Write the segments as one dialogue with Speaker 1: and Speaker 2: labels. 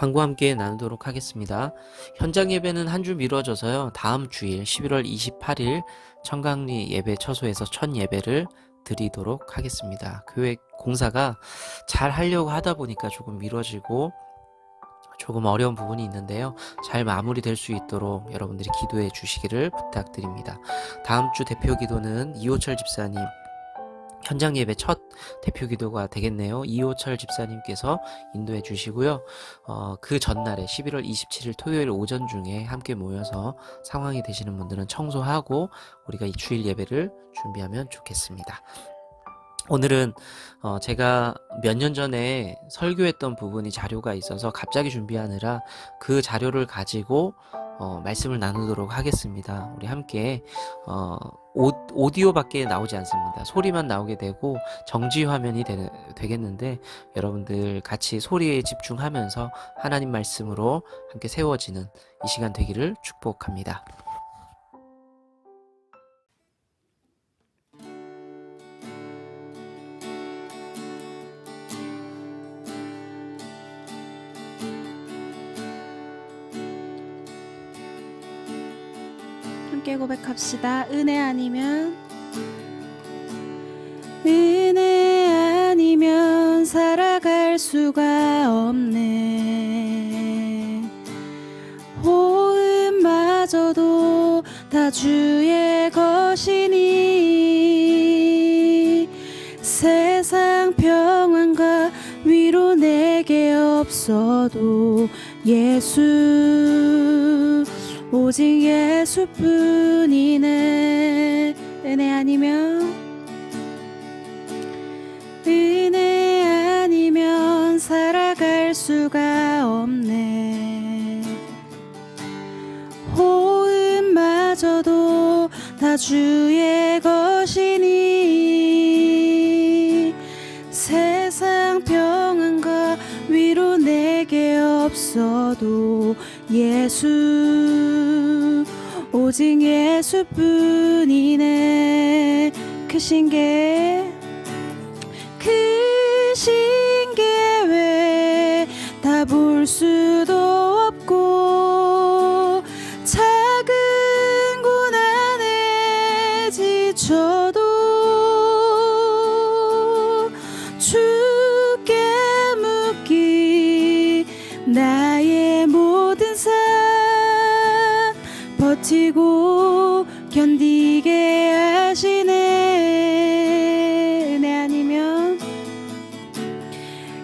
Speaker 1: 광고 함께 나누도록 하겠습니다. 현장 예배는 한 주 미뤄져서요. 다음 주일 11월 28일 청강리 예배 처소에서 첫 예배를 드리도록 하겠습니다. 교회 공사가 잘 하려고 하다 보니까 조금 미뤄지고 조금 어려운 부분이 있는데요. 잘 마무리될 수 있도록 여러분들이 기도해 주시기를 부탁드립니다. 다음 주 대표 기도는 이호철 집사님 현장 예배 첫 대표 기도가 되겠네요. 이호철 집사님께서 인도해 주시고요. 그 전날에 11월 27일 토요일 오전 중에 함께 모여서 상황이 되시는 분들은 청소하고 우리가 이 주일 예배를 준비하면 좋겠습니다. 오늘은 제가 몇 년 전에 설교했던 부분이 자료가 있어서 갑자기 준비하느라 그 자료를 가지고 말씀을 나누도록 하겠습니다. 우리 함께 오디오밖에 나오지 않습니다. 소리만 나오게 되고 정지 화면이 되겠는데 여러분들 같이 소리에 집중하면서 하나님 말씀으로 함께 세워지는 이 시간 되기를 축복합니다.
Speaker 2: 함께 고백합시다. 은혜 아니면 살아갈 수가 없네. 호흡마저도 다 주의 것이니 세상 평안과 위로 내게 없어도 예수 오직 예수뿐이네. 은혜 아니면 살아갈 수가 없네. 호흡마저도 다 주의 것이니 세상 평안과 위로 내게 없어도 예수 오직 예수뿐이네. 크신 게 왜 다 볼 수도 없고 작은 고난에 지쳐도 주께 묻기 나의 모든 삶 버티고 견디게 하시네.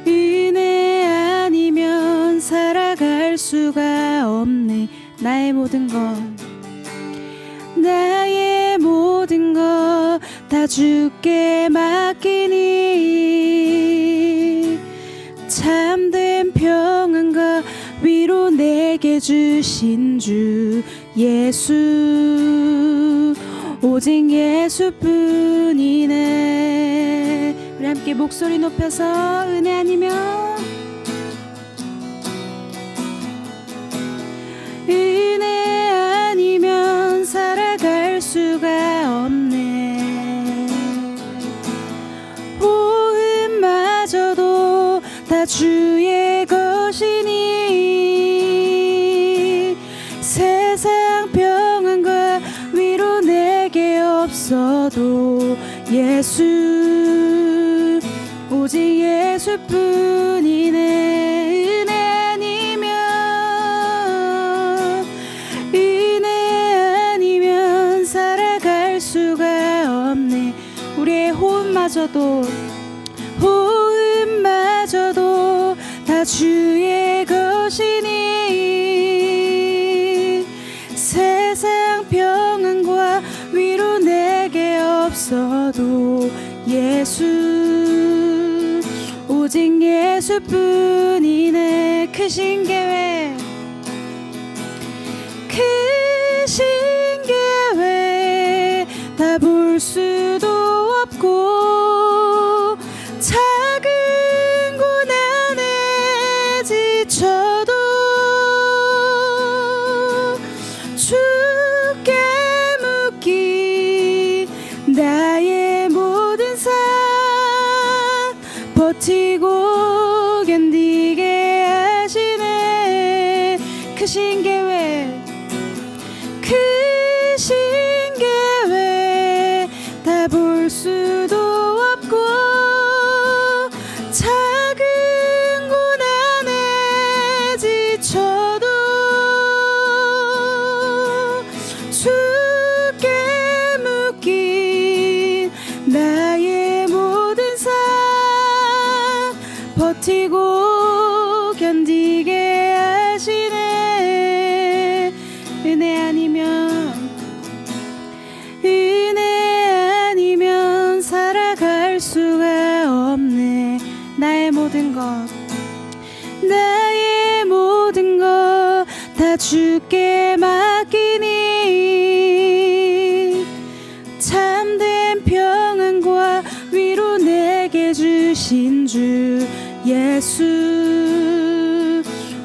Speaker 2: 은혜 아니면 살아갈 수가 없네. 나의 모든 것 다 주께 맡기니 참된 평안과 위로 내게 주신 주 예수 오직 예수뿐이네. 우리 함께 목소리 높여서 은혜 아니면 살아갈 수가 없네. 호흡마저도 다 주의 것이니 세상 평안과 위로 내게 없어도 예수 오직 예수뿐이네. 은혜 아니면 살아갈 수가 없네. 우리의 호흡마저도 다 주의 것이니 세상 평안과 위로 내게 없어도 예수 오직 예수뿐이네. 크신 계획 다 볼 수도 없고 작은 고난에 지쳐도 주께 묻기 나의 모든 삶 버티고 견디게 하시네. 크신 계획 다 볼 수도 없고 작은 고난에 지쳐도 주께 묶인 나의 모든 삶 버티고 견디게 하시네. 은혜 아니면 살아갈 수가 없네. 나의 모든 것 다 주께 맡기니 참된 평안과 위로 내게 주신 주 예수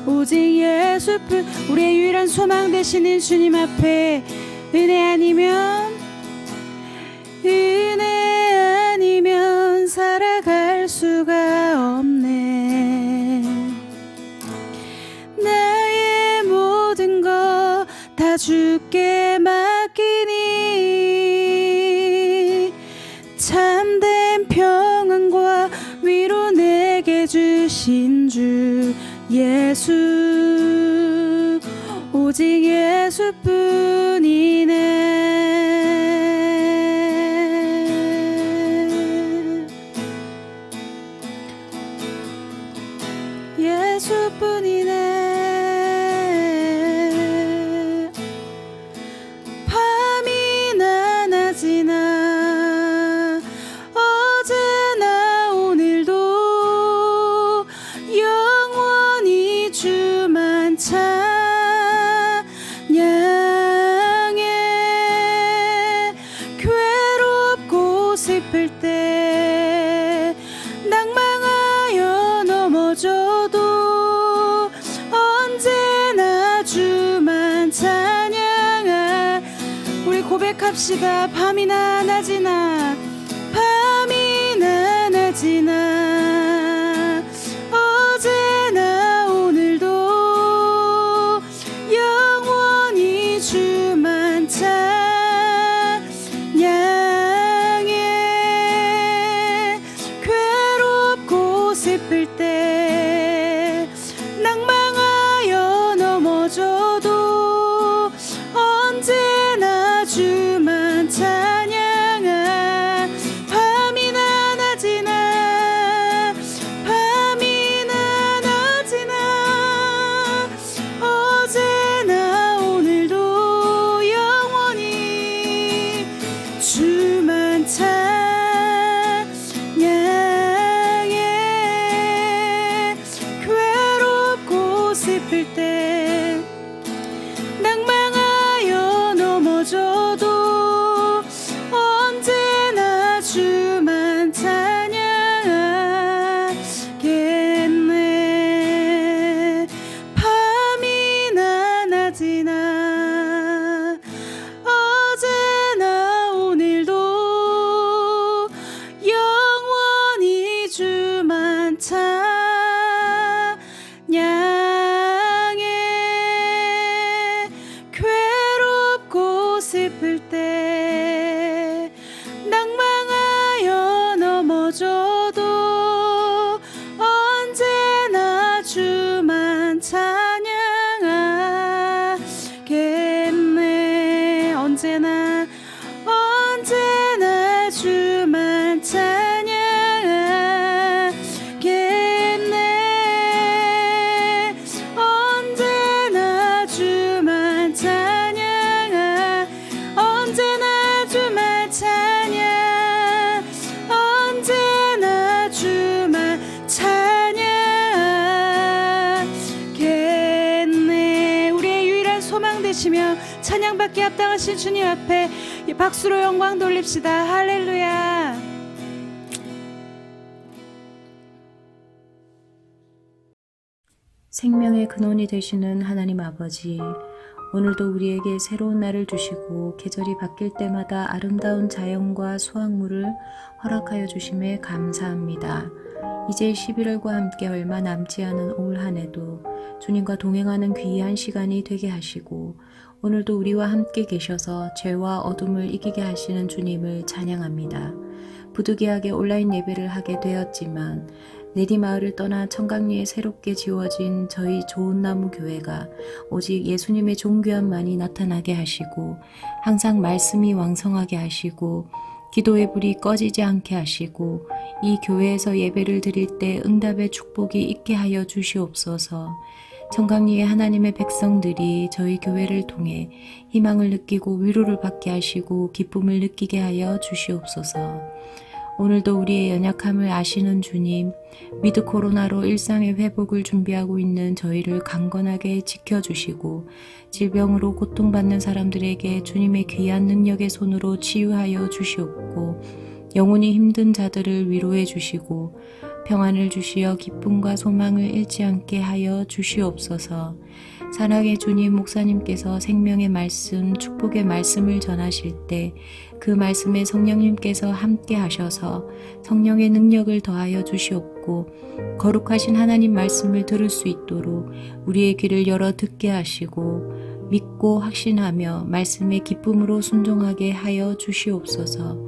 Speaker 2: 오직 예수뿐 우리의 유일한 소망 되시는 주님 앞에 은혜 아니면 살아갈 수가 없네. 나의 모든 것 다 주께 맡기니 참된 평안과 위로 내게 주신 주 예수 오직 예수뿐이네. 예수뿐이네. 밤이나 낮이나 어제나 오늘도 영원히 주만 찬양해. 괴롭고 슬플 때 낭망하여 넘어져도 언제나 주만 찬양하. 우리 고백합시다. 밤이나 낮이나 어제나 오늘도 영원히 주만 찬양해. 괴롭고 슬플 때 낭망하여 넘어져도 언제나 주만 찬양하. 밤이나 낮이나 어제나 오늘도 영원히 주만 찬양해. 괴롭고 슬플 때 낭망하여 넘어져도 언제나 주만 찬양하겠네. 밤이나 낮이나 어제나 오늘도 영원히 주만 찬양해. 괴롭고 슬플 때 낭망하여 넘어져도 언제나 주만 찬양하겠네. 언제나 주만 찬양하겠네. 언제나 주만 찬양 언제나 주만 찬양하겠네. 우리의 유일한 소망 되시며 찬양받기 합당하신 주님 앞에 박수로 영광 돌립시다. 할렐루야.
Speaker 3: 생명의 근원이 되시는 하나님 아버지, 오늘도 우리에게 새로운 날을 주시고 계절이 바뀔 때마다 아름다운 자연과 수확물을 허락하여 주심에 감사합니다. 이제 11월과 함께 얼마 남지 않은 올 한 해도 주님과 동행하는 귀한 시간이 되게 하시고 오늘도 우리와 함께 계셔서 죄와 어둠을 이기게 하시는 주님을 찬양합니다. 부득이하게 온라인 예배를 하게 되었지만 내리마을을 떠나 청강리에 새롭게 지어진 저희 좋은나무 교회가 오직 예수님의 존귀함만이 나타나게 하시고 항상 말씀이 왕성하게 하시고 기도의 불이 꺼지지 않게 하시고 이 교회에서 예배를 드릴 때 응답의 축복이 있게 하여 주시옵소서. 청강리의 하나님의 백성들이 저희 교회를 통해 희망을 느끼고 위로를 받게 하시고 기쁨을 느끼게 하여 주시옵소서. 오늘도 우리의 연약함을 아시는 주님, 위드 코로나로 일상의 회복을 준비하고 있는 저희를 강건하게 지켜주시고 질병으로 고통받는 사람들에게 주님의 귀한 능력의 손으로 치유하여 주시옵고 영혼이 힘든 자들을 위로해 주시고 평안을 주시어 기쁨과 소망을 잃지 않게 하여 주시옵소서. 사랑의 주님, 목사님께서 생명의 말씀, 축복의 말씀을 전하실 때 그 말씀에 성령님께서 함께 하셔서 성령의 능력을 더하여 주시옵고 거룩하신 하나님 말씀을 들을 수 있도록 우리의 귀를 열어 듣게 하시고 믿고 확신하며 말씀의 기쁨으로 순종하게 하여 주시옵소서.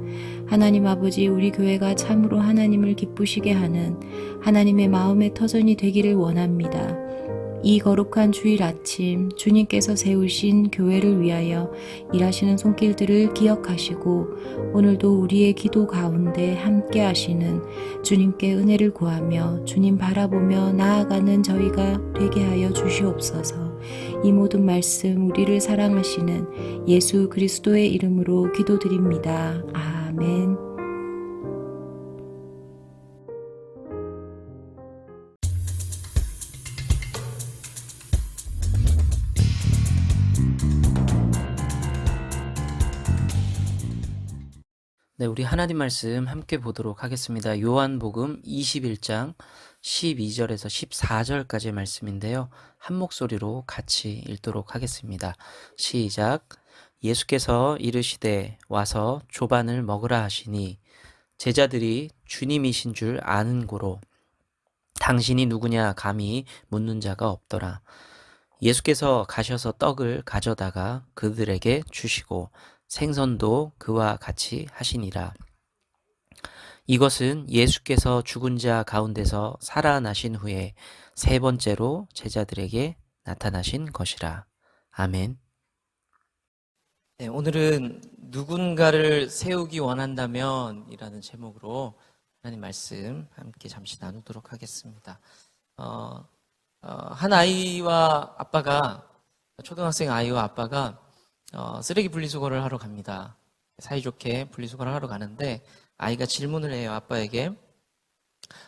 Speaker 3: 하나님 아버지, 우리 교회가 참으로 하나님을 기쁘시게 하는 하나님의 마음의 터전이 되기를 원합니다. 이 거룩한 주일 아침 주님께서 세우신 교회를 위하여 일하시는 손길들을 기억하시고 오늘도 우리의 기도 가운데 함께 하시는 주님께 은혜를 구하며 주님 바라보며 나아가는 저희가 되게 하여 주시옵소서. 이 모든 말씀 우리를 사랑하시는 예수 그리스도의 이름으로 기도드립니다. 아멘.
Speaker 1: 네, 우리 하나님 말씀 함께 보도록 하겠습니다. 요한복음 21장 12절에서 14절까지의 말씀인데요. 한 목소리로 같이 읽도록 하겠습니다. 시작. 예수께서 이르시되 와서 조반을 먹으라 하시니 제자들이 주님이신 줄 아는 고로 당신이 누구냐 감히 묻는 자가 없더라. 예수께서 가셔서 떡을 가져다가 그들에게 주시고 생선도 그와 같이 하시니라. 이것은 예수께서 죽은 자 가운데서 살아나신 후에 세 번째로 제자들에게 나타나신 것이라. 아멘. 네, 오늘은 누군가를 세우기 원한다면 이라는 제목으로 하나님 말씀 함께 잠시 나누도록 하겠습니다. 한 아이와 아빠가, 초등학생 아이와 아빠가 쓰레기 분리수거를 하러 갑니다. 사이좋게 분리수거를 하러 가는데 아이가 질문을 해요. 아빠에게.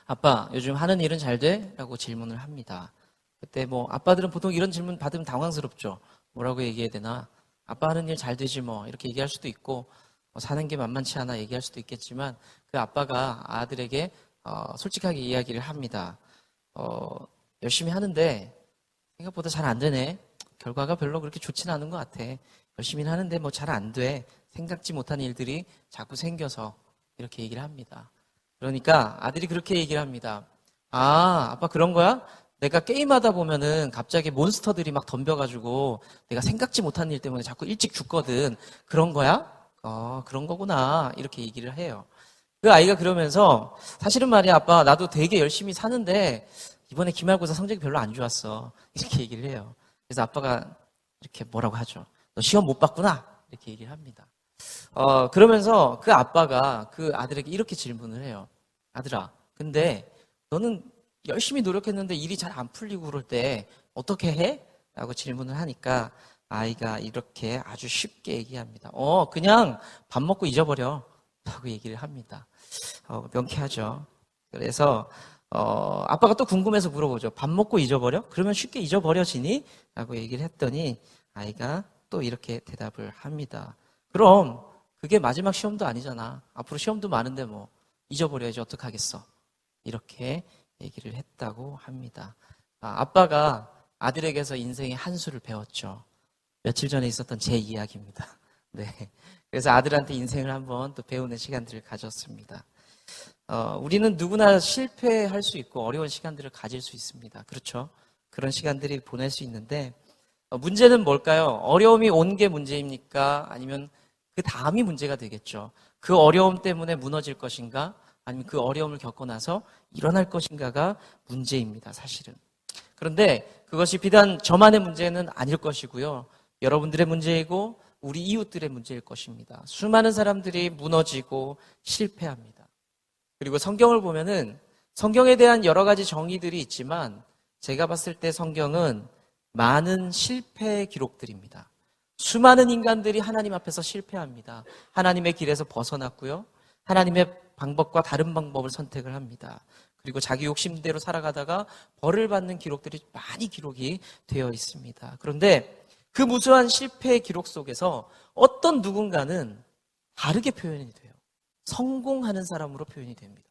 Speaker 1: 아빠, 요즘 하는 일은 잘 돼? 라고 질문을 합니다. 그때 아빠들은 보통 이런 질문 받으면 당황스럽죠. 뭐라고 얘기해야 되나? 아빠 하는 일 잘 되지 뭐 이렇게 얘기할 수도 있고 사는 게 만만치 않아 얘기할 수도 있겠지만 그 아빠가 아들에게 솔직하게 이야기를 합니다. 열심히 하는데 생각보다 잘 안 되네. 결과가 별로 그렇게 좋지는 않은 것 같아. 열심히 하는데 잘 안 돼. 생각지 못한 일들이 자꾸 생겨서 이렇게 얘기를 합니다. 그러니까 아들이 그렇게 얘기를 합니다. 아, 아빠 그런 거야? 내가 게임하다 보면은 갑자기 몬스터들이 막 덤벼가지고 내가 생각지 못한 일 때문에 자꾸 일찍 죽거든. 그런 거야? 그런 거구나. 이렇게 얘기를 해요. 그 아이가 그러면서 사실은 말이야 아빠 나도 되게 열심히 사는데 이번에 기말고사 성적이 별로 안 좋았어. 이렇게 얘기를 해요. 그래서 아빠가 이렇게 뭐라고 하죠. 너 시험 못 봤구나. 이렇게 얘기를 합니다. 그러면서 그 아빠가 그 아들에게 이렇게 질문을 해요. 아들아, 근데 너는 열심히 노력했는데 일이 잘 안 풀리고 그럴 때 어떻게 해? 라고 질문을 하니까 아이가 이렇게 아주 쉽게 얘기합니다. 그냥 밥 먹고 잊어버려. 라고 얘기를 합니다. 명쾌하죠. 그래서 아빠가 또 궁금해서 물어보죠. 밥 먹고 잊어버려? 그러면 쉽게 잊어버려지니? 라고 얘기를 했더니 아이가 또 이렇게 대답을 합니다. 그럼 그게 마지막 시험도 아니잖아. 앞으로 시험도 많은데 잊어버려야지 어떡하겠어. 이렇게 얘기를 했다고 합니다. 아빠가 아들에게서 인생의 한 수를 배웠죠. 며칠 전에 있었던 제 이야기입니다. 네. 그래서 아들한테 인생을 한번 또 배우는 시간들을 가졌습니다. 우리는 누구나 실패할 수 있고 어려운 시간들을 가질 수 있습니다. 그렇죠? 그런 시간들이 보낼 수 있는데 문제는 뭘까요? 어려움이 온 게 문제입니까? 아니면 그 다음이 문제가 되겠죠. 그 어려움 때문에 무너질 것인가? 아니면 그 어려움을 겪고 나서 일어날 것인가가 문제입니다, 사실은. 그런데 그것이 비단 저만의 문제는 아닐 것이고요. 여러분들의 문제이고 우리 이웃들의 문제일 것입니다. 수많은 사람들이 무너지고 실패합니다. 그리고 성경을 보면은 성경에 대한 여러 가지 정의들이 있지만 제가 봤을 때 성경은 많은 실패 기록들입니다. 수많은 인간들이 하나님 앞에서 실패합니다. 하나님의 길에서 벗어났고요. 하나님의 방법과 다른 방법을 선택을 합니다. 그리고 자기 욕심대로 살아가다가 벌을 받는 기록들이 많이 기록이 되어 있습니다. 그런데 그 무수한 실패의 기록 속에서 어떤 누군가는 다르게 표현이 돼요. 성공하는 사람으로 표현이 됩니다.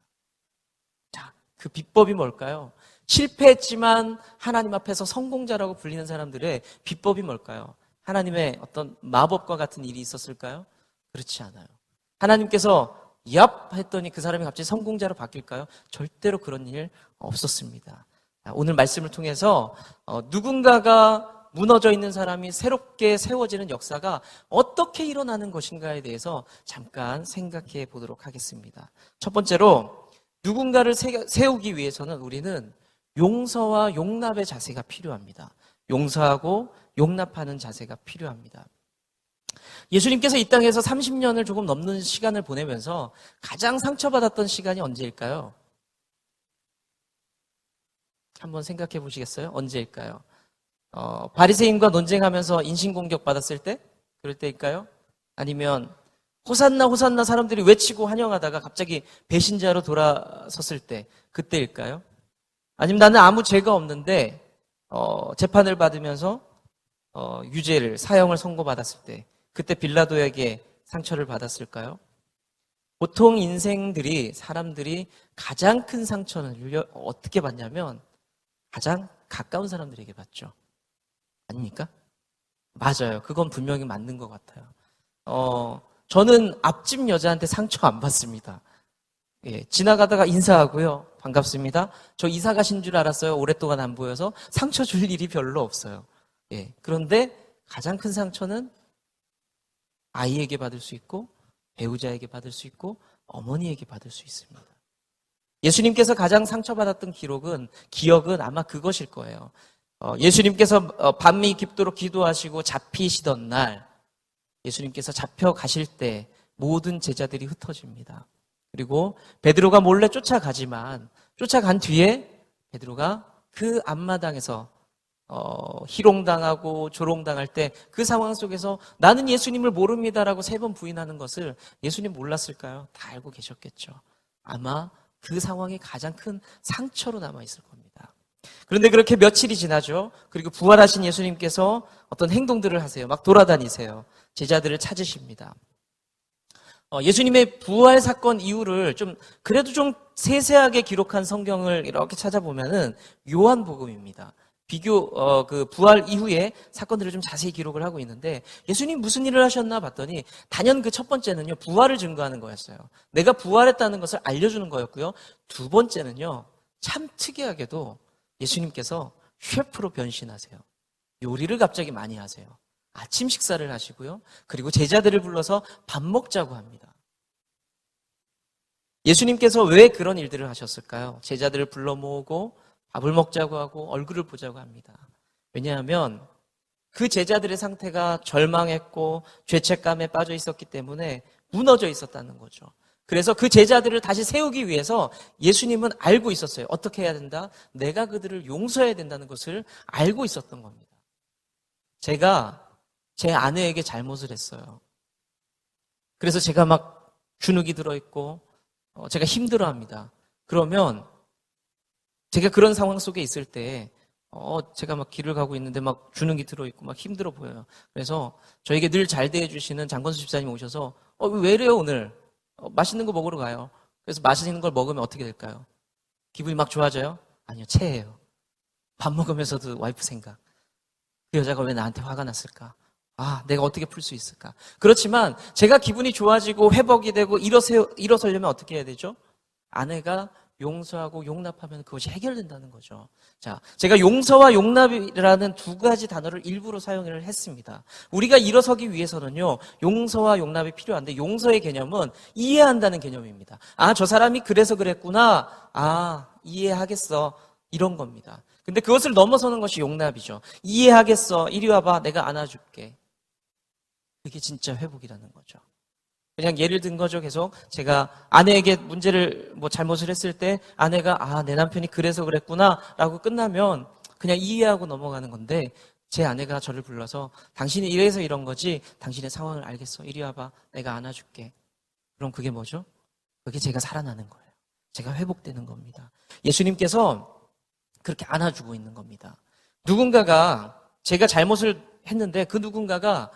Speaker 1: 자, 그 비법이 뭘까요? 실패했지만 하나님 앞에서 성공자라고 불리는 사람들의 비법이 뭘까요? 하나님의 어떤 마법과 같은 일이 있었을까요? 그렇지 않아요. 하나님께서 얍 했더니 그 사람이 갑자기 성공자로 바뀔까요? 절대로 그런 일 없었습니다. 오늘 말씀을 통해서 누군가가 무너져 있는 사람이 새롭게 세워지는 역사가 어떻게 일어나는 것인가에 대해서 잠깐 생각해 보도록 하겠습니다. 첫 번째로 누군가를 세우기 위해서는 우리는 용서와 용납의 자세가 필요합니다. 용서하고 용납하는 자세가 필요합니다. 예수님께서 이 땅에서 30년을 조금 넘는 시간을 보내면서 가장 상처받았던 시간이 언제일까요? 한번 생각해 보시겠어요? 언제일까요? 바리새인과 논쟁하면서 인신공격 받았을 때? 그럴 때일까요? 아니면 호산나 호산나 사람들이 외치고 환영하다가 갑자기 배신자로 돌아섰을 때? 그때일까요? 아니면 나는 아무 죄가 없는데 재판을 받으면서 유죄를 사형을 선고받았을 때? 그때 빌라도에게 상처를 받았을까요? 보통 인생들이 사람들이 가장 큰 상처는 어떻게 받냐면 가장 가까운 사람들에게 받죠. 아닙니까? 맞아요. 그건 분명히 맞는 것 같아요. 저는 앞집 여자한테 상처 안 받습니다. 예, 지나가다가 인사하고요. 반갑습니다. 저 이사 가신 줄 알았어요. 오랫동안 안 보여서 상처 줄 일이 별로 없어요. 예, 그런데 가장 큰 상처는 아이에게 받을 수 있고 배우자에게 받을 수 있고 어머니에게 받을 수 있습니다. 예수님께서 가장 상처받았던 기억은 아마 그것일 거예요. 예수님께서 밤이 깊도록 기도하시고 잡히시던 날 예수님께서 잡혀가실 때 모든 제자들이 흩어집니다. 그리고 베드로가 몰래 쫓아가지만 쫓아간 뒤에 베드로가 그 앞마당에서 희롱당하고 조롱당할 때 그 상황 속에서 나는 예수님을 모릅니다라고 3번 부인하는 것을 예수님 몰랐을까요? 다 알고 계셨겠죠. 아마 그 상황이 가장 큰 상처로 남아있을 겁니다. 그런데 그렇게 며칠이 지나죠. 그리고 부활하신 예수님께서 어떤 행동들을 하세요. 막 돌아다니세요. 제자들을 찾으십니다. 예수님의 부활 사건 이후를 그래도 좀 세세하게 기록한 성경을 이렇게 찾아보면은 요한복음입니다. 그 부활 이후에 사건들을 좀 자세히 기록을 하고 있는데 예수님 무슨 일을 하셨나 봤더니 단연 그 첫 번째는요, 부활을 증거하는 거였어요. 내가 부활했다는 것을 알려주는 거였고요. 두 번째는요, 참 특이하게도 예수님께서 셰프로 변신하세요. 요리를 갑자기 많이 하세요. 아침 식사를 하시고요. 그리고 제자들을 불러서 밥 먹자고 합니다. 예수님께서 왜 그런 일들을 하셨을까요? 제자들을 불러 모으고 밥을 먹자고 하고 얼굴을 보자고 합니다. 왜냐하면 그 제자들의 상태가 절망했고 죄책감에 빠져 있었기 때문에 무너져 있었다는 거죠. 그래서 그 제자들을 다시 세우기 위해서 예수님은 알고 있었어요. 어떻게 해야 된다? 내가 그들을 용서해야 된다는 것을 알고 있었던 겁니다. 제가 제 아내에게 잘못을 했어요. 그래서 제가 막 주눅이 들어있고 제가 힘들어합니다. 그러면 제가 그런 상황 속에 있을 때 제가 막 길을 가고 있는데 막 주눅이 들어있고 막 힘들어 보여요. 그래서 저에게 늘 잘 대해주시는 장건수 집사님 오셔서 왜 이래요 오늘? 맛있는 거 먹으러 가요. 그래서 맛있는 걸 먹으면 어떻게 될까요? 기분이 막 좋아져요? 아니요, 체해요. 밥 먹으면서도 와이프 생각. 그 여자가 왜 나한테 화가 났을까? 내가 어떻게 풀 수 있을까? 그렇지만 제가 기분이 좋아지고 회복이 되고 일어서려면 어떻게 해야 되죠? 아내가 용서하고 용납하면 그것이 해결된다는 거죠. 자, 제가 용서와 용납이라는 두 가지 단어를 일부러 사용을 했습니다. 우리가 일어서기 위해서는요, 용서와 용납이 필요한데, 용서의 개념은 이해한다는 개념입니다. 아, 저 사람이 그래서 그랬구나. 아, 이해하겠어. 이런 겁니다. 근데 그것을 넘어서는 것이 용납이죠. 이해하겠어. 이리 와봐. 내가 안아줄게. 그게 진짜 회복이라는 거죠. 그냥 예를 든 거죠. 계속 제가 아내에게 문제를 잘못을 했을 때 아내가 아, 내 남편이 그래서 그랬구나 라고 끝나면 그냥 이해하고 넘어가는 건데, 제 아내가 저를 불러서 당신이 이래서 이런 거지, 당신의 상황을 알겠어. 이리 와봐. 내가 안아줄게. 그럼 그게 뭐죠? 그게 제가 살아나는 거예요. 제가 회복되는 겁니다. 예수님께서 그렇게 안아주고 있는 겁니다. 누군가가 제가 잘못을 했는데 그 누군가가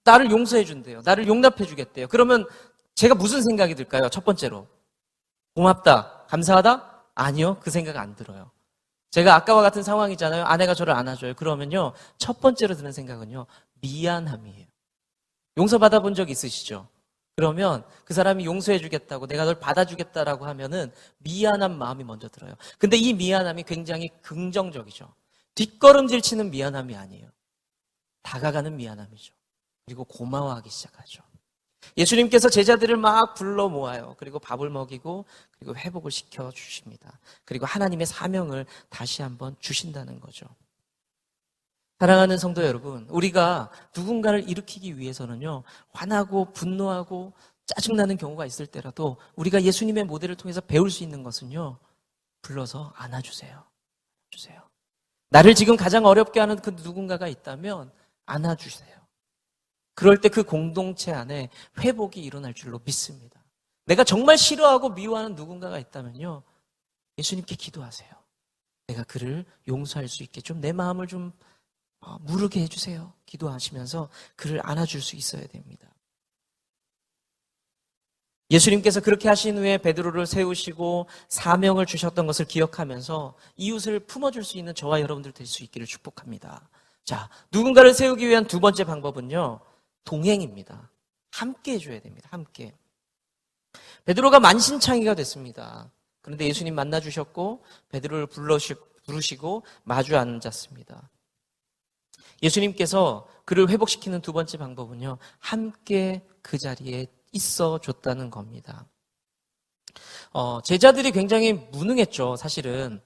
Speaker 1: 나를 용서해 준대요. 나를 용납해 주겠대요. 그러면 제가 무슨 생각이 들까요? 첫 번째로 고맙다, 감사하다? 아니요, 그 생각 안 들어요. 제가 아까와 같은 상황이잖아요. 아내가 저를 안아줘요. 그러면요, 첫 번째로 드는 생각은요, 미안함이에요. 용서받아 본 적 있으시죠? 그러면 그 사람이 용서해 주겠다고, 내가 널 받아주겠다라고 하면은 미안한 마음이 먼저 들어요. 근데 이 미안함이 굉장히 긍정적이죠. 뒷걸음질 치는 미안함이 아니에요. 다가가는 미안함이죠. 그리고 고마워하기 시작하죠. 예수님께서 제자들을 막 불러 모아요. 그리고 밥을 먹이고, 그리고 회복을 시켜 주십니다. 그리고 하나님의 사명을 다시 한번 주신다는 거죠. 사랑하는 성도 여러분, 우리가 누군가를 일으키기 위해서는요, 화나고 분노하고 짜증나는 경우가 있을 때라도 우리가 예수님의 모델을 통해서 배울 수 있는 것은요, 불러서 안아주세요. 주세요. 나를 지금 가장 어렵게 하는 그 누군가가 있다면 안아주세요. 그럴 때 그 공동체 안에 회복이 일어날 줄로 믿습니다. 내가 정말 싫어하고 미워하는 누군가가 있다면요, 예수님께 기도하세요. 내가 그를 용서할 수 있게 좀 내 마음을 좀 무르게 해주세요. 기도하시면서 그를 안아줄 수 있어야 됩니다. 예수님께서 그렇게 하신 후에 베드로를 세우시고 사명을 주셨던 것을 기억하면서 이웃을 품어줄 수 있는 저와 여러분들 될 수 있기를 축복합니다. 자, 누군가를 세우기 위한 두 번째 방법은요, 동행입니다. 함께 해줘야 됩니다. 함께. 베드로가 만신창이가 됐습니다. 그런데 예수님 만나주셨고 베드로를 부르시고 마주 앉았습니다. 예수님께서 그를 회복시키는 두 번째 방법은요, 함께 그 자리에 있어 줬다는 겁니다. 제자들이 굉장히 무능했죠. 사실은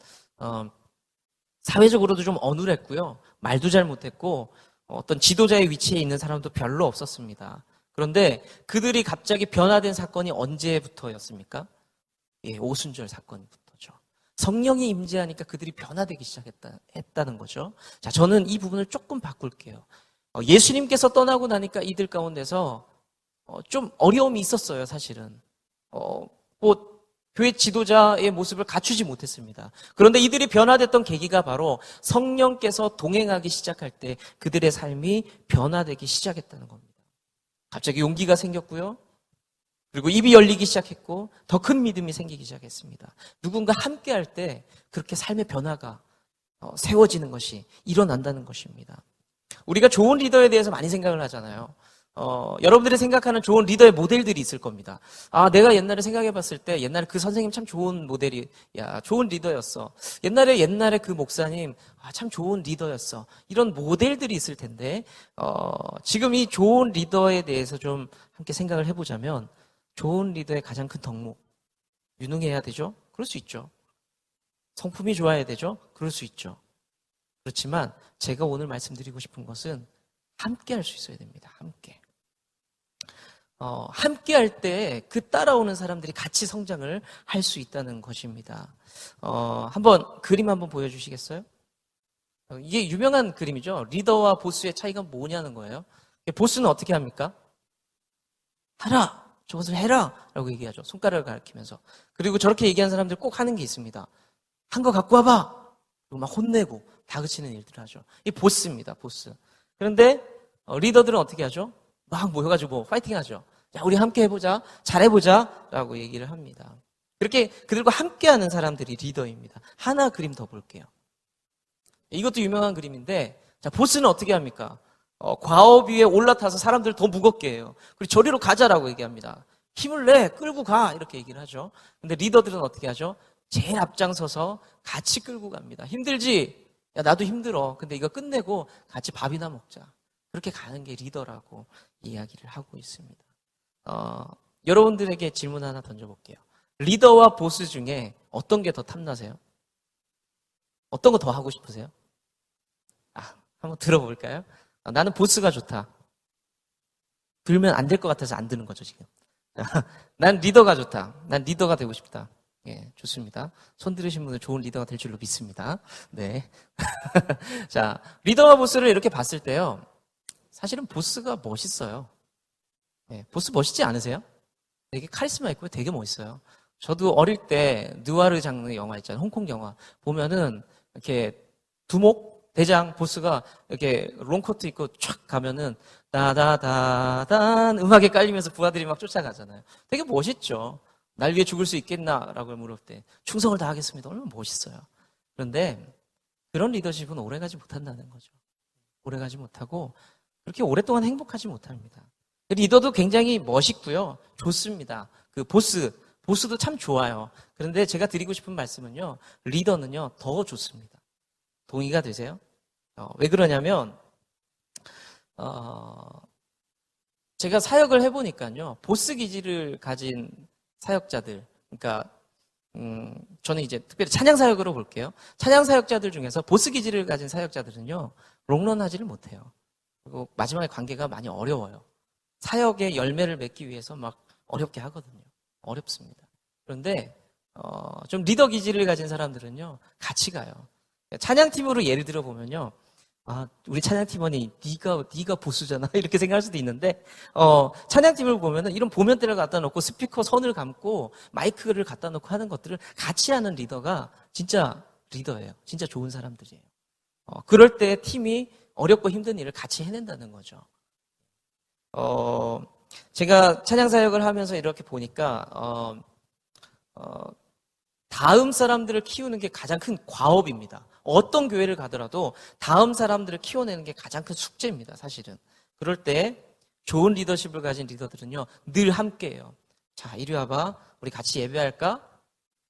Speaker 1: 사회적으로도 좀 어눌했고요. 말도 잘 못했고 어떤 지도자의 위치에 있는 사람도 별로 없었습니다. 그런데 그들이 갑자기 변화된 사건이 언제부터였습니까? 예, 오순절 사건부터죠. 성령이 임재하니까 그들이 변화되기 시작했다는 거죠. 자, 저는 이 부분을 조금 바꿀게요. 예수님께서 떠나고 나니까 이들 가운데서 좀 어려움이 있었어요, 사실은. 교회 지도자의 모습을 갖추지 못했습니다. 그런데 이들이 변화됐던 계기가 바로 성령께서 동행하기 시작할 때 그들의 삶이 변화되기 시작했다는 겁니다. 갑자기 용기가 생겼고요. 그리고 입이 열리기 시작했고 더 큰 믿음이 생기기 시작했습니다. 누군가 함께 할 때 그렇게 삶의 변화가 세워지는 것이 일어난다는 것입니다. 우리가 좋은 리더에 대해서 많이 생각을 하잖아요. 여러분들이 생각하는 좋은 리더의 모델들이 있을 겁니다. 아, 내가 옛날에 생각해 봤을 때 옛날에 그 선생님 참 좋은 모델이야. 좋은 리더였어. 옛날에 그 목사님 참 좋은 리더였어. 이런 모델들이 있을 텐데 지금 이 좋은 리더에 대해서 좀 함께 생각을 해보자면 좋은 리더의 가장 큰 덕목, 유능해야 되죠? 그럴 수 있죠. 성품이 좋아야 되죠? 그럴 수 있죠. 그렇지만 제가 오늘 말씀드리고 싶은 것은 함께 할 수 있어야 됩니다. 함께. 함께 할 때 그 따라오는 사람들이 같이 성장을 할 수 있다는 것입니다. 한번 그림 한번 보여주시겠어요? 이게 유명한 그림이죠. 리더와 보스의 차이가 뭐냐는 거예요. 보스는 어떻게 합니까? 하라! 저것을 해라! 라고 얘기하죠. 손가락을 가리키면서. 그리고 저렇게 얘기하는 사람들 꼭 하는 게 있습니다. 한 거 갖고 와봐! 그리고 막 혼내고 다그치는 일들을 하죠. 이 보스입니다. 보스. 그런데 리더들은 어떻게 하죠? 막 모여가지고 파이팅 하죠. 야, 우리 함께 해보자. 잘해보자. 라고 얘기를 합니다. 그렇게 그들과 함께하는 사람들이 리더입니다. 하나 그림 더 볼게요. 이것도 유명한 그림인데, 자, 보스는 어떻게 합니까? 과업 위에 올라타서 사람들을 더 무겁게 해요. 그리고 저리로 가자라고 얘기합니다. 힘을 내, 끌고 가 이렇게 얘기를 하죠. 근데 리더들은 어떻게 하죠? 제일 앞장서서 같이 끌고 갑니다. 힘들지? 야, 나도 힘들어. 근데 이거 끝내고 같이 밥이나 먹자. 그렇게 가는 게 리더라고 이야기를 하고 있습니다. 여러분들에게 질문 하나 던져볼게요. 리더와 보스 중에 어떤 게 더 탐나세요? 어떤 거 더 하고 싶으세요? 한번 들어볼까요? 나는 보스가 좋다. 들면 안 될 것 같아서 안 드는 거죠, 지금. 난 리더가 좋다. 난 리더가 되고 싶다. 예, 좋습니다. 손 들으신 분들 좋은 리더가 될 줄로 믿습니다. 네. 자, 리더와 보스를 이렇게 봤을 때요. 사실은 보스가 멋있어요. 예, 보스 멋있지 않으세요? 되게 카리스마 있고 되게 멋있어요. 저도 어릴 때 느와르 장르 영화 있잖아요. 홍콩 영화. 보면은 이렇게 두목 대장 보스가 이렇게 롱코트 입고 촥 가면은 다다다단 음악에 깔리면서 부하들이 막 쫓아가잖아요. 되게 멋있죠. 날 위해 죽을 수 있겠나라고 물을 때 충성을 다하겠습니다. 얼마나 멋있어요. 그런데 그런 리더십은 오래가지 못한다는 거죠. 오래가지 못하고 그렇게 오랫동안 행복하지 못합니다. 리더도 굉장히 멋있고요. 좋습니다. 그 보스도 참 좋아요. 그런데 제가 드리고 싶은 말씀은요. 리더는요. 더 좋습니다. 동의가 되세요? 왜 그러냐면 제가 사역을 해보니까요. 보스 기질을 가진 사역자들, 그러니까 저는 이제 특별히 찬양 사역으로 볼게요. 찬양 사역자들 중에서 보스 기질을 가진 사역자들은요. 롱런하지를 못해요. 그리고 마지막에 관계가 많이 어려워요. 사역의 열매를 맺기 위해서 막 어렵게 하거든요. 어렵습니다. 그런데 좀 리더 기질을 가진 사람들은요. 같이 가요. 찬양팀으로 예를 들어 보면요. 우리 찬양팀원이 네가 보스잖아 이렇게 생각할 수도 있는데 찬양팀을 보면은 이런 보면대를 갖다 놓고 스피커 선을 감고 마이크를 갖다 놓고 하는 것들을 같이 하는 리더가 진짜 리더예요. 진짜 좋은 사람들이에요. 그럴 때 팀이 어렵고 힘든 일을 같이 해낸다는 거죠. 제가 찬양 사역을 하면서 이렇게 보니까 다음 사람들을 키우는 게 가장 큰 과업입니다. 어떤 교회를 가더라도 다음 사람들을 키워내는 게 가장 큰 숙제입니다, 사실은. 그럴 때 좋은 리더십을 가진 리더들은요, 늘 함께해요. 자, 이리 와봐. 우리 같이 예배할까?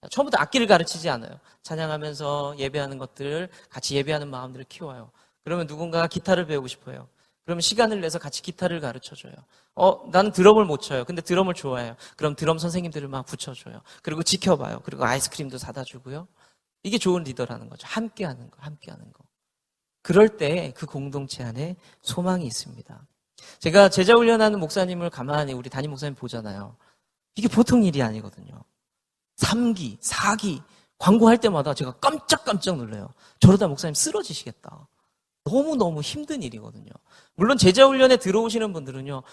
Speaker 1: 처음부터 악기를 가르치지 않아요. 찬양하면서 예배하는 것들을 같이 예배하는 마음들을 키워요. 그러면 누군가 기타를 배우고 싶어요. 그러면 시간을 내서 같이 기타를 가르쳐줘요. 나는 드럼을 못 쳐요. 근데 드럼을 좋아해요. 그럼 드럼 선생님들을 막 붙여줘요. 그리고 지켜봐요. 그리고 아이스크림도 사다 주고요. 이게 좋은 리더라는 거죠. 함께하는 거. 그럴 때 그 공동체 안에 소망이 있습니다. 제가 제자 훈련하는 목사님을 가만히 우리 담임 목사님 보잖아요. 이게 보통 일이 아니거든요. 3기, 4기 광고할 때마다 제가 깜짝깜짝 놀라요. 저러다 목사님 쓰러지시겠다. 너무너무 힘든 일이거든요. 물론 제자 훈련에 들어오시는 분들은요,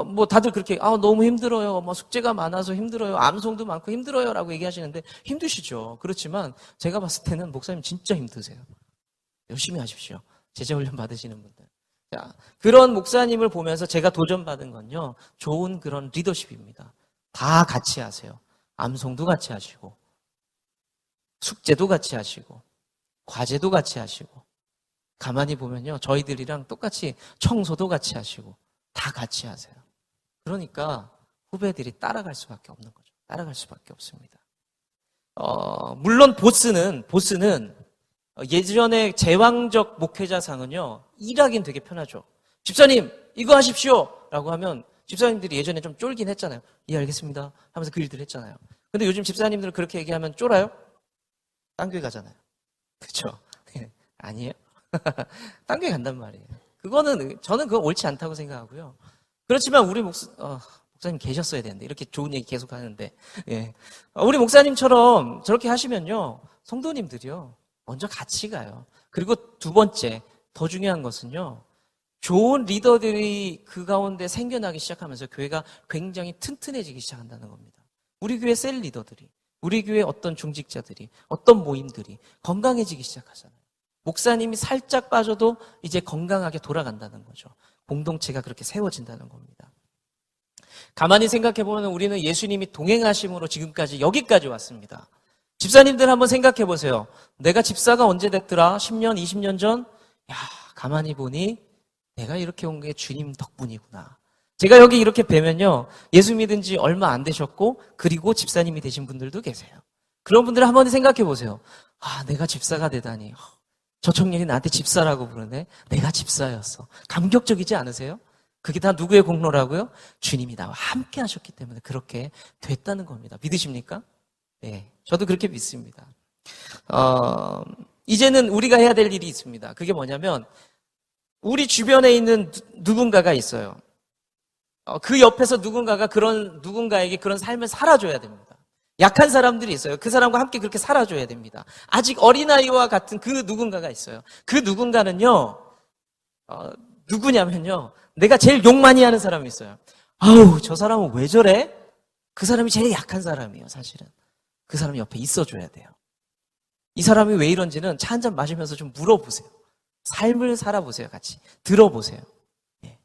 Speaker 1: 뭐 다들 그렇게, 너무 힘들어요. 뭐 숙제가 많아서 힘들어요. 암송도 많고 힘들어요. 라고 얘기하시는데 힘드시죠. 그렇지만 제가 봤을 때는 목사님 진짜 힘드세요. 열심히 하십시오. 제자 훈련 받으시는 분들. 자, 그런 목사님을 보면서 제가 도전받은 건요, 좋은 그런 리더십입니다. 다 같이 하세요. 암송도 같이 하시고, 숙제도 같이 하시고, 과제도 같이 하시고, 가만히 보면요. 저희들이랑 똑같이 청소도 같이 하시고 다 같이 하세요. 그러니까 후배들이 따라갈 수밖에 없는 거죠. 따라갈 수밖에 없습니다. 물론 보스는 예전에 제왕적 목회자상은요. 일하긴 되게 편하죠. 집사님 이거 하십시오 라고 하면 집사님들이 예전에 좀 쫄긴 했잖아요. 예 알겠습니다 하면서 그 일들 했잖아요. 근데 요즘 집사님들 그렇게 얘기하면 쫄아요? 딴 교회 가잖아요. 그렇죠? 아니에요? 딴 교회 간단 말이에요. 저는 그거 옳지 않다고 생각하고요. 그렇지만 우리 목사님 계셨어야 되는데 이렇게 좋은 얘기 계속 하는데 예. 우리 목사님처럼 저렇게 하시면요 성도님들이요 먼저 같이 가요. 그리고 두 번째 더 중요한 것은요 좋은 리더들이 그 가운데 생겨나기 시작하면서 교회가 굉장히 튼튼해지기 시작한다는 겁니다. 우리 교회 셀 리더들이, 우리 교회 어떤 중직자들이, 어떤 모임들이 건강해지기 시작하잖아요. 목사님이 살짝 빠져도 이제 건강하게 돌아간다는 거죠. 공동체가 그렇게 세워진다는 겁니다. 가만히 생각해보면 우리는 예수님이 동행하심으로 지금까지 여기까지 왔습니다. 집사님들 한번 생각해보세요. 내가 집사가 언제 됐더라? 10년, 20년 전? 가만히 보니 내가 이렇게 온 게 주님 덕분이구나. 제가 여기 이렇게 뵈면요, 예수 믿은 지 얼마 안 되셨고 그리고 집사님이 되신 분들도 계세요. 그런 분들을 한번 생각해 보세요. 아, 내가 집사가 되다니. 저 청년이 나한테 집사라고 부르네. 내가 집사였어. 감격적이지 않으세요? 그게 다 누구의 공로라고요? 주님이 나와 함께 하셨기 때문에 그렇게 됐다는 겁니다. 믿으십니까? 네, 저도 그렇게 믿습니다. 이제는 우리가 해야 될 일이 있습니다. 그게 뭐냐면 우리 주변에 있는 누군가가 있어요. 그 옆에서 누군가에게 그런 삶을 살아줘야 됩니다. 약한 사람들이 있어요. 그 사람과 함께 그렇게 살아줘야 됩니다. 아직 어린아이와 같은 그 누군가가 있어요. 그 누군가는요, 누구냐면요, 내가 제일 욕 많이 하는 사람이 있어요. 아우, 저 사람은 왜 저래? 그 사람이 제일 약한 사람이에요, 사실은. 그 사람 옆에 있어줘야 돼요. 이 사람이 왜 이런지는 차 한잔 마시면서 좀 물어보세요. 삶을 살아보세요, 같이. 들어보세요. 예.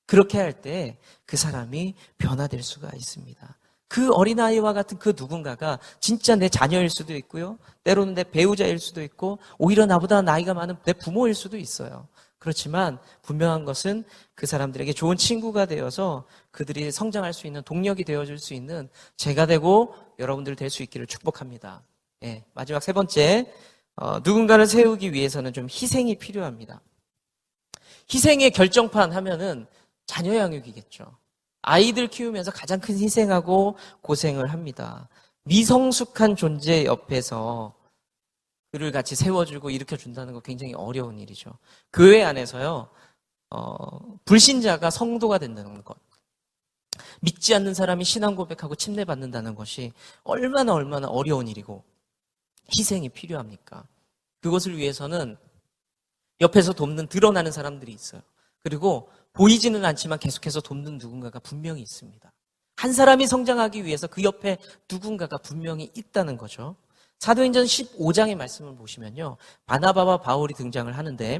Speaker 1: 그렇게 할 때 그 사람이 변화될 수가 있습니다. 그 어린아이와 같은 그 누군가가 진짜 내 자녀일 수도 있고요. 때로는 내 배우자일 수도 있고, 오히려 나보다 나이가 많은 내 부모일 수도 있어요. 그렇지만 분명한 것은 그 사람들에게 좋은 친구가 되어서 그들이 성장할 수 있는 동력이 되어줄 수 있는 제가 되고 여러분들 될 수 있기를 축복합니다. 예, 마지막 세 번째, 누군가를 세우기 위해서는 좀 희생이 필요합니다. 희생의 결정판 하면은 자녀 양육이겠죠. 아이들 키우면서 가장 큰 희생하고 고생을 합니다. 미성숙한 존재 옆에서 그를 같이 세워주고 일으켜준다는 거 굉장히 어려운 일이죠. 교회 안에서요, 불신자가 성도가 된다는 것, 믿지 않는 사람이 신앙 고백하고 침례받는다는 것이 얼마나 어려운 일이고 희생이 필요합니까? 그것을 위해서는 옆에서 돕는 드러나는 사람들이 있어요. 그리고 보이지는 않지만 계속해서 돕는 누군가가 분명히 있습니다. 한 사람이 성장하기 위해서 그 옆에 누군가가 분명히 있다는 거죠. 사도행전 15장의 말씀을 보시면요, 바나바와 바울이 등장을 하는데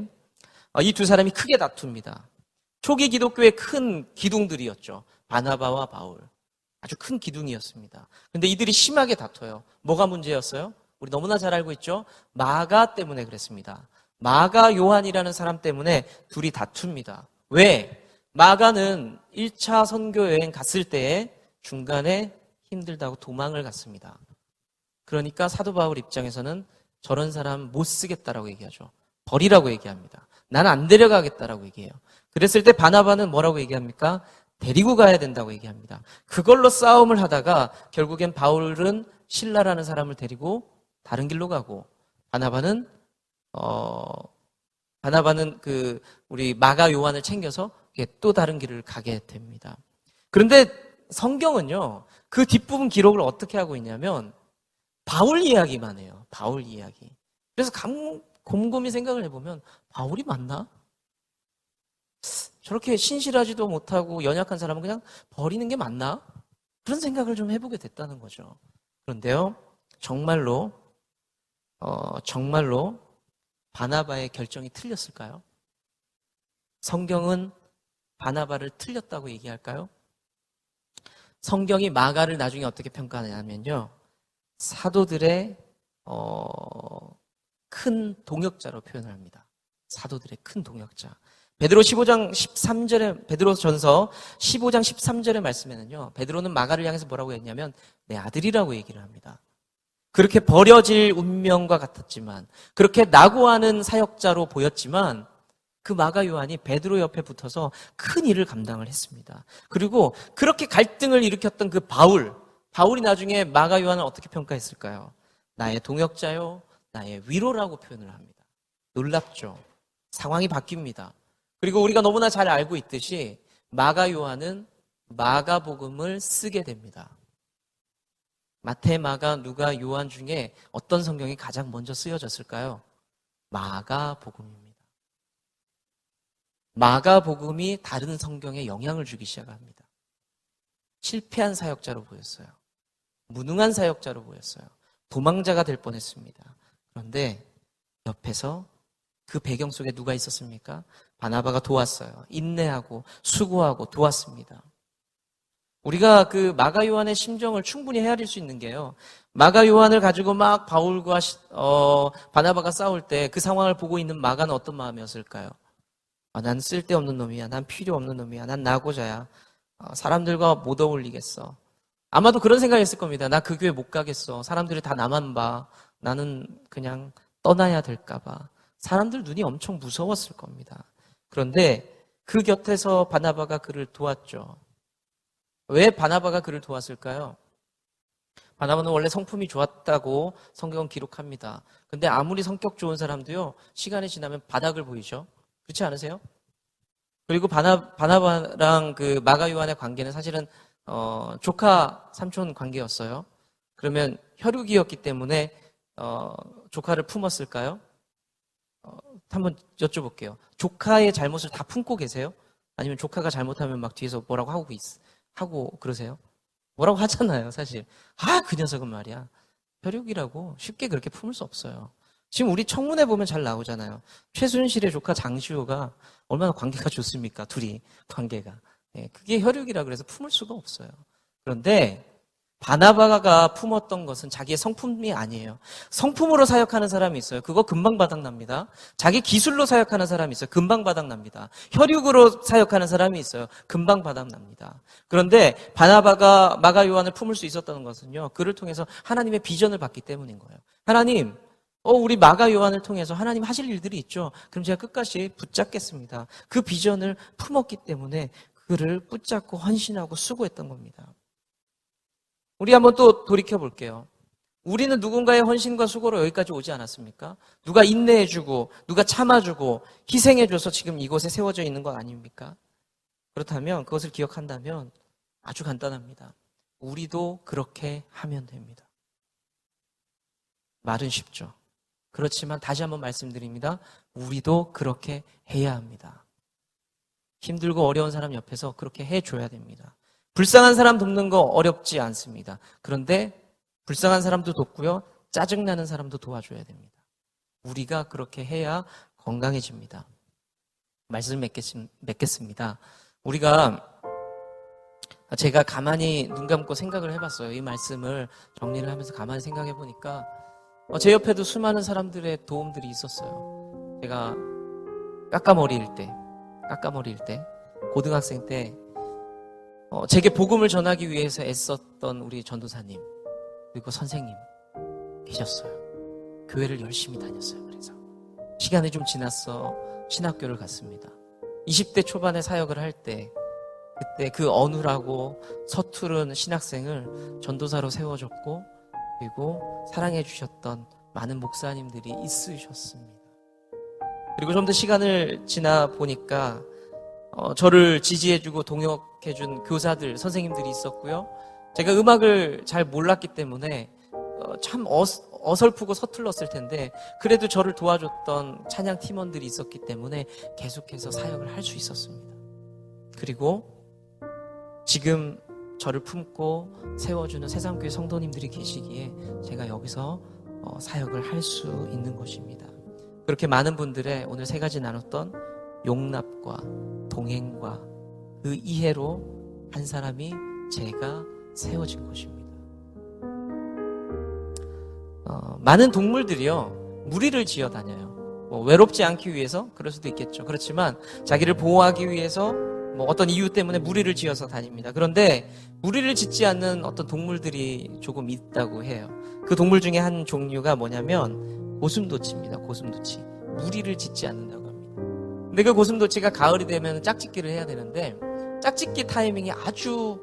Speaker 1: 이 두 사람이 크게 다툽니다. 초기 기독교의 큰 기둥들이었죠. 바나바와 바울. 아주 큰 기둥이었습니다. 그런데 이들이 심하게 다퉈요. 뭐가 문제였어요? 우리 너무나 잘 알고 있죠? 마가 때문에 그랬습니다. 마가 요한이라는 사람 때문에 둘이 다툽니다. 왜? 마가는 1차 선교 여행 갔을 때에 중간에 힘들다고 도망을 갔습니다. 그러니까 사도 바울 입장에서는 저런 사람 못 쓰겠다라고 얘기하죠. 버리라고 얘기합니다. 난 안 데려가겠다라고 얘기해요. 그랬을 때 바나바는 뭐라고 얘기합니까? 데리고 가야 된다고 얘기합니다. 그걸로 싸움을 하다가 결국엔 바울은 실라라는 사람을 데리고 다른 길로 가고, 바나바는 그 우리 마가 요한을 챙겨서 또 다른 길을 가게 됩니다. 그런데 성경은요, 그 뒷부분 기록을 어떻게 하고 있냐면 바울 이야기만 해요. 바울 이야기. 그래서 곰곰이 생각을 해보면 바울이 맞나? 저렇게 신실하지도 못하고 연약한 사람은 그냥 버리는 게 맞나? 그런 생각을 좀 해보게 됐다는 거죠. 그런데요, 정말로 바나바의 결정이 틀렸을까요? 성경은 바나바를 틀렸다고 얘기할까요? 성경이 마가를 나중에 어떻게 평가하냐면요, 사도들의 큰 동역자로 표현을 합니다. 사도들의 큰 동역자. 베드로전서 15장 13절의 말씀에는요, 베드로는 마가를 향해서 뭐라고 했냐면 내 아들이라고 얘기를 합니다. 그렇게 버려질 운명과 같았지만, 그렇게 낙오하는 사역자로 보였지만, 그 마가 요한이 베드로 옆에 붙어서 큰 일을 감당을 했습니다. 그리고 그렇게 갈등을 일으켰던 그 바울이 나중에 마가 요한을 어떻게 평가했을까요? 나의 동역자요, 나의 위로라고 표현을 합니다. 놀랍죠? 상황이 바뀝니다. 그리고 우리가 너무나 잘 알고 있듯이 마가 요한은 마가복음을 쓰게 됩니다. 마태, 마가, 누가, 요한 중에 어떤 성경이 가장 먼저 쓰여졌을까요? 마가복음입니다. 마가복음이 다른 성경에 영향을 주기 시작합니다. 실패한 사역자로 보였어요. 무능한 사역자로 보였어요. 도망자가 될 뻔했습니다. 그런데 옆에서 그 배경 속에 누가 있었습니까? 바나바가 도왔어요. 인내하고 수고하고 도왔습니다. 우리가 그 마가 요한의 심정을 충분히 헤아릴 수 있는 게요, 마가 요한을 가지고 막 바울과 바나바가 싸울 때 그 상황을 보고 있는 마가는 어떤 마음이었을까요? 난 쓸데없는 놈이야. 난 필요 없는 놈이야. 난 나고자야. 사람들과 못 어울리겠어. 아마도 그런 생각했을 겁니다. 나 그 교회 못 가겠어. 사람들이 다 나만 봐. 나는 그냥 떠나야 될까 봐. 사람들 눈이 엄청 무서웠을 겁니다. 그런데 그 곁에서 바나바가 그를 도왔죠. 왜 바나바가 그를 도왔을까요? 바나바는 원래 성품이 좋았다고 성경은 기록합니다. 근데 아무리 성격 좋은 사람도요, 시간이 지나면 바닥을 보이죠. 그렇지 않으세요? 그리고 바나바랑 그 마가 요한의 관계는 사실은 조카 삼촌 관계였어요. 그러면 혈육이었기 때문에 조카를 품었을까요? 한번 여쭤볼게요. 조카의 잘못을 다 품고 계세요? 아니면 조카가 잘못하면 막 뒤에서 뭐라고 하고 그러세요? 뭐라고 하잖아요, 사실. 그 녀석은 말이야. 혈육이라고 쉽게 그렇게 품을 수 없어요. 지금 우리 청문회 보면 잘 나오잖아요. 최순실의 조카 장시호가 얼마나 관계가 좋습니까? 둘이 관계가. 그게 혈육이라 그래서 품을 수가 없어요. 그런데 바나바가 품었던 것은 자기의 성품이 아니에요. 성품으로 사역하는 사람이 있어요. 그거 금방 바닥납니다. 자기 기술로 사역하는 사람이 있어요. 금방 바닥납니다. 혈육으로 사역하는 사람이 있어요. 금방 바닥납니다. 그런데 바나바가 마가 요한을 품을 수 있었던 것은요, 그를 통해서 하나님의 비전을 받기 때문인 거예요. 하나님, 우리 마가 요한을 통해서 하나님 하실 일들이 있죠. 그럼 제가 끝까지 붙잡겠습니다. 그 비전을 품었기 때문에 그를 붙잡고 헌신하고 수고했던 겁니다. 우리 한번 또 돌이켜 볼게요. 우리는 누군가의 헌신과 수고로 여기까지 오지 않았습니까? 누가 인내해주고, 누가 참아주고, 희생해줘서 지금 이곳에 세워져 있는 것 아닙니까? 그렇다면, 그것을 기억한다면 아주 간단합니다. 우리도 그렇게 하면 됩니다. 말은 쉽죠. 그렇지만 다시 한번 말씀드립니다. 우리도 그렇게 해야 합니다. 힘들고 어려운 사람 옆에서 그렇게 해줘야 됩니다. 불쌍한 사람 돕는 거 어렵지 않습니다. 그런데 불쌍한 사람도 돕고요, 짜증나는 사람도 도와줘야 됩니다. 우리가 그렇게 해야 건강해집니다. 말씀 맺겠습니다. 제가 가만히 눈 감고 생각을 해봤어요. 이 말씀을 정리를 하면서 가만히 생각해 보니까 제 옆에도 수많은 사람들의 도움들이 있었어요. 제가 까까머리일 때, 고등학생 때 제게 복음을 전하기 위해서 애썼던 우리 전도사님, 그리고 선생님 계셨어요. 교회를 열심히 다녔어요. 그래서 시간이 좀 지났어 신학교를 갔습니다. 20대 초반에 사역을 할 때, 그때 그 어눌하고 서투른 신학생을 전도사로 세워줬고, 그리고 사랑해 주셨던 많은 목사님들이 있으셨습니다. 그리고 좀 더 시간을 지나 보니까 저를 지지해주고 동역해준 교사들, 선생님들이 있었고요. 제가 음악을 잘 몰랐기 때문에 참 어설프고 서툴렀을 텐데, 그래도 저를 도와줬던 찬양 팀원들이 있었기 때문에 계속해서 사역을 할 수 있었습니다. 그리고 지금 저를 품고 세워주는 세상교회 성도님들이 계시기에 제가 여기서 사역을 할 수 있는 것입니다. 그렇게 많은 분들의 오늘 세 가지 나눴던 용납과 동행과 그 이해로 한 사람이 제가 세워진 것입니다. 많은 동물들이요, 무리를 지어 다녀요. 외롭지 않기 위해서 그럴 수도 있겠죠. 그렇지만 자기를 보호하기 위해서 어떤 이유 때문에 무리를 지어서 다닙니다. 그런데 무리를 짓지 않는 어떤 동물들이 조금 있다고 해요. 그 동물 중에 한 종류가 뭐냐면 고슴도치입니다. 고슴도치. 무리를 짓지 않는다고 합니다. 근데 그 고슴도치가 가을이 되면 짝짓기를 해야 되는데 짝짓기 타이밍이 아주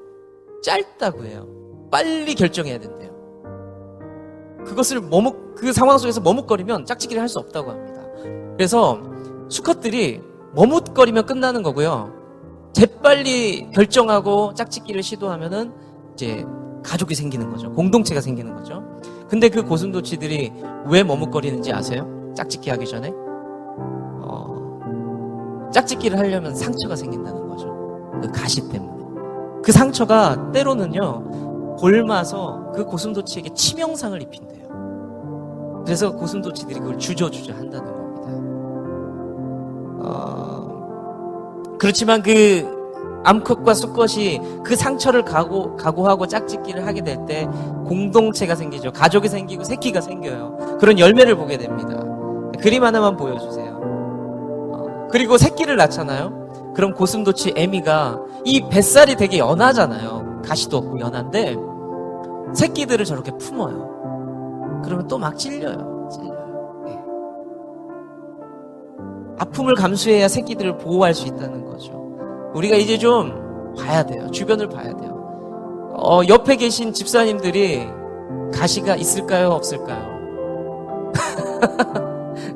Speaker 1: 짧다고 해요. 빨리 결정해야 된대요. 그것을 그 상황 속에서 머뭇거리면 짝짓기를 할 수 없다고 합니다. 그래서 수컷들이 머뭇거리면 끝나는 거고요. 재빨리 결정하고 짝짓기를 시도하면은 이제 가족이 생기는 거죠. 공동체가 생기는 거죠. 근데 그 고슴도치들이 왜 머뭇거리는지 아세요? 짝짓기 하기 전에? 짝짓기를 하려면 상처가 생긴다는 거죠. 그 가시 때문에. 그 상처가 때로는요, 골마서 그 고슴도치에게 치명상을 입힌대요. 그래서 고슴도치들이 그걸 주저주저 한다는 겁니다. 그렇지만 그 암컷과 수컷이 그 상처를 각오하고 짝짓기를 하게 될 때 공동체가 생기죠. 가족이 생기고 새끼가 생겨요. 그런 열매를 보게 됩니다. 그림 하나만 보여주세요. 그리고 새끼를 낳잖아요. 그럼 고슴도치 애미가 이 뱃살이 되게 연하잖아요. 가시도 없고 연한데 새끼들을 저렇게 품어요. 그러면 또 막 찔려요. 예. 아픔을 감수해야 새끼들을 보호할 수 있다는 거죠. 우리가 이제 좀 봐야 돼요. 주변을 봐야 돼요. 옆에 계신 집사님들이 가시가 있을까요? 없을까요?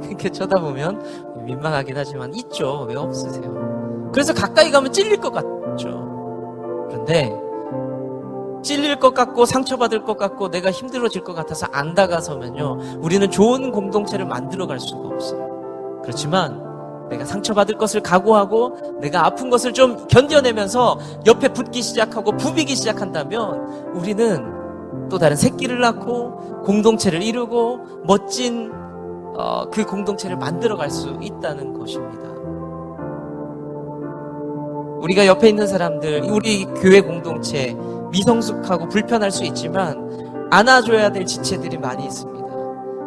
Speaker 1: 이렇게 쳐다보면 민망하긴 하지만 있죠. 왜 없으세요? 그래서 가까이 가면 찔릴 것 같죠. 그런데 찔릴 것 같고 상처받을 것 같고 내가 힘들어질 것 같아서 안 다가서면요, 우리는 좋은 공동체를 만들어갈 수가 없어요. 그렇지만 내가 상처받을 것을 각오하고 내가 아픈 것을 좀 견뎌내면서 옆에 붙기 시작하고 부비기 시작한다면 우리는 또 다른 새끼를 낳고 공동체를 이루고 멋진 그 공동체를 만들어갈 수 있다는 것입니다. 우리가 옆에 있는 사람들, 우리 교회 공동체 미성숙하고 불편할 수 있지만 안아줘야 될 지체들이 많이 있습니다.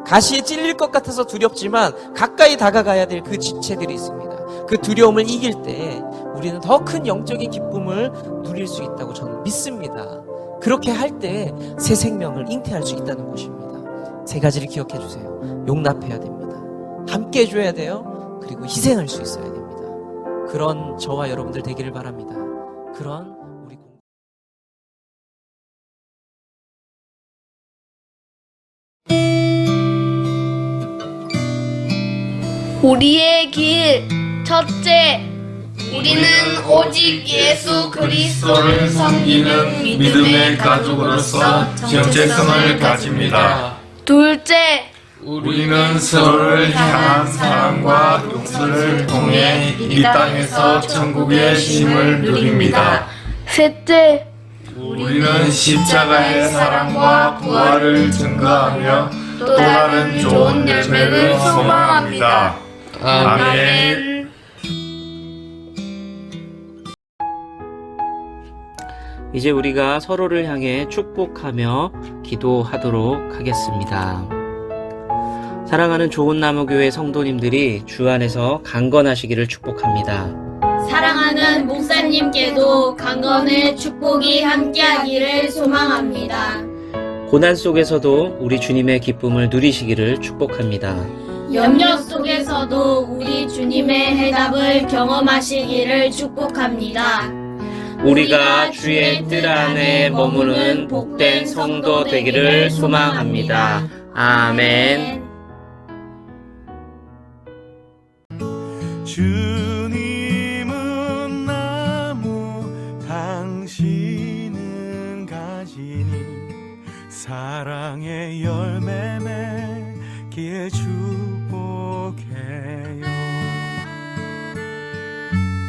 Speaker 1: 가시에 찔릴 것 같아서 두렵지만 가까이 다가가야 될 그 지체들이 있습니다. 그 두려움을 이길 때 우리는 더 큰 영적인 기쁨을 누릴 수 있다고 저는 믿습니다. 그렇게 할 때 새 생명을 잉태할 수 있다는 것입니다. 세 가지를 기억해 주세요. 용납해야 됩니다. 함께 해줘야 돼요. 그리고 희생할 수 있어야 됩니다. 그런 저와 여러분들 되기를 바랍니다. 그런 우리
Speaker 4: 우리의 길 첫째, 우리는 오직 예수 그리스도를 섬기는 믿음의 가족으로서 정체성을 가집니다. 둘째,
Speaker 5: 우리는 서로를 향한 사랑과 용서를 통해 이 땅에서 천국의 쉼을 누립니다.
Speaker 4: 셋째,
Speaker 5: 우리는 십자가의 사랑과 부활을 증거하며 또 다른 좋은 열매를 소망합니다. 아멘.
Speaker 1: 이제 우리가 서로를 향해 축복하며 기도하도록 하겠습니다. 사랑하는 좋은 나무 교회 성도님들이 주 안에서 강건하시기를 축복합니다.
Speaker 4: 사랑하는 목사님께도 강건의 축복이 함께하기를 소망합니다.
Speaker 1: 고난 속에서도 우리 주님의 기쁨을 누리시기를 축복합니다.
Speaker 4: 염려 속에서도 우리 주님의 해답을 경험하시기를 축복합니다.
Speaker 1: 우리가 주의 뜰 안에 머무는 복된 성도 되기를 소망합니다. 아멘.
Speaker 6: 주님은 나무, 당신은 가지니 사랑의 열매 맺기에 주